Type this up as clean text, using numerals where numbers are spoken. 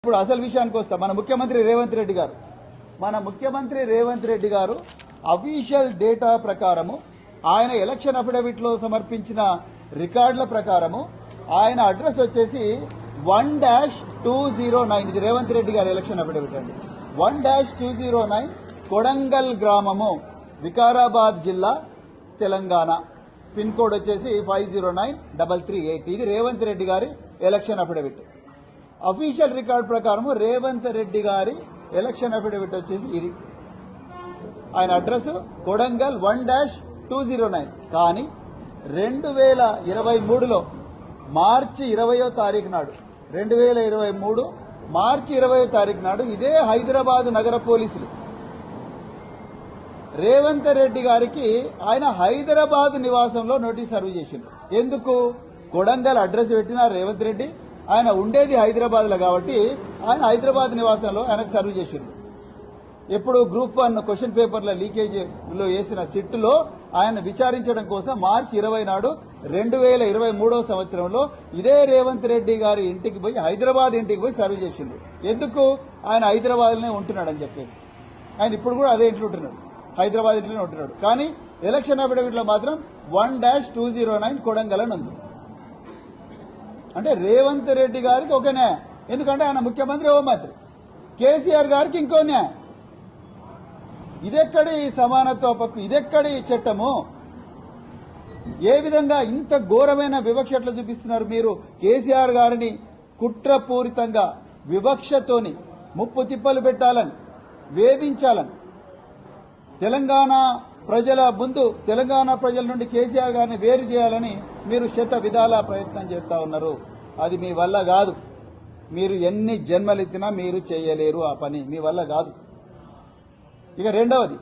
ఇప్పుడు అసలు విషయానికి వస్తా. మన ముఖ్యమంత్రి రేవంత్ రెడ్డి గారు అఫీషియల్ డేటా ప్రకారము ఆయన ఎలక్షన్ అఫిడవిట్ లో సమర్పించిన రికార్డుల ప్రకారము ఆయన అడ్రస్ వచ్చేసి 1-209. ఇది రేవంత్ రెడ్డి గారి ఎలక్షన్ అఫిడవిట్ అండి. 1-209 కొడంగల్ గ్రామము, వికారాబాద్ జిల్లా, తెలంగాణ. పిన్ కోడ్ వచ్చేసి 509338. ఇది రేవంత్ రెడ్డి గారి ఎలక్షన్ అఫిడవిట్. అఫీషియల్ రికార్డ్ ప్రకారం రేవంత్ రెడ్డి గారి ఎలక్షన్ అఫిడవిట్ వచ్చేసి ఇది. ఆయన అడ్రస్ కొడంగల్ 1-209. కానీ 2023లో మార్చి 20వ తారీఖు నాడు 2023 మార్చి 20వ తారీఖు నాడు ఇదే హైదరాబాద్ నగర పోలీసులు రేవంత్ రెడ్డి గారికి ఆయన హైదరాబాద్ నివాసంలో నోటీస్ సర్వ్ చేసిండ్రు. ఎందుకు? కొడంగల్ అడ్రస్ పెట్టిన రేవంత్ రెడ్డి, ఆయన ఉండేది హైదరాబాద్ లో కాబట్టి ఆయన హైదరాబాద్ నివాసంలో ఆయనకు సర్వ్ చేసిండ్రు. ఎప్పుడు గ్రూప్ 1 క్వశ్చన్ పేపర్ల లీకేజ్ లో వేసిన సిట్టులో ఆయన విచారించడం కోసం మార్చి 20 నాడు 2023వ సంవత్సరంలో ఇదే రేవంత్ రెడ్డి గారి ఇంటికి పోయి, హైదరాబాద్ ఇంటికి పోయి సర్వ్ చేసిండ్రు. ఎందుకు? ఆయన హైదరాబాద్ లోనే ఉంటున్నాడని చెప్పేసి. ఆయన ఇప్పుడు కూడా అదే ఇంట్లో ఉంటున్నాడు, హైదరాబాద్ ఇంట్లోనే ఉంటున్నాడు. కానీ ఎలక్షన్ అఫిడవిట్ లో మాత్రం 1-209 కొడంగల్ అని ఉంది. అంటే రేవంత్ రెడ్డి గారికి ఒక న్యాయం, ఎందుకంటే ఆయన ముఖ్యమంత్రి, హోంమంత్రి. కేసీఆర్ గారికి ఇంకో న్యాయం. ఇదెక్కడి సమానత్వ హక్కు, ఇదెక్కడి చట్టము? ఏ విధంగా ఇంత ఘోరమైన వివక్ష ఎట్లా చూపిస్తున్నారు మీరు? కేసీఆర్ గారిని కుట్రపూరితంగా వివక్షతోని ముప్పు తిప్పలు పెట్టాలని, వేధించాలని, తెలంగాణ ప్రజల ముందు, తెలంగాణ ప్రజల నుండి కేసీఆర్ గారిని వేరు చేయాలని మీరు శత విధాల ప్రయత్నం చేస్తా ఉన్నారు. అది మీ వల్ల కాదు. మీరు ఎన్ని జన్మలెత్తినా మీరు చేయలేరు ఆ పని, మీ వల్ల కాదు. ఇక రెండవది,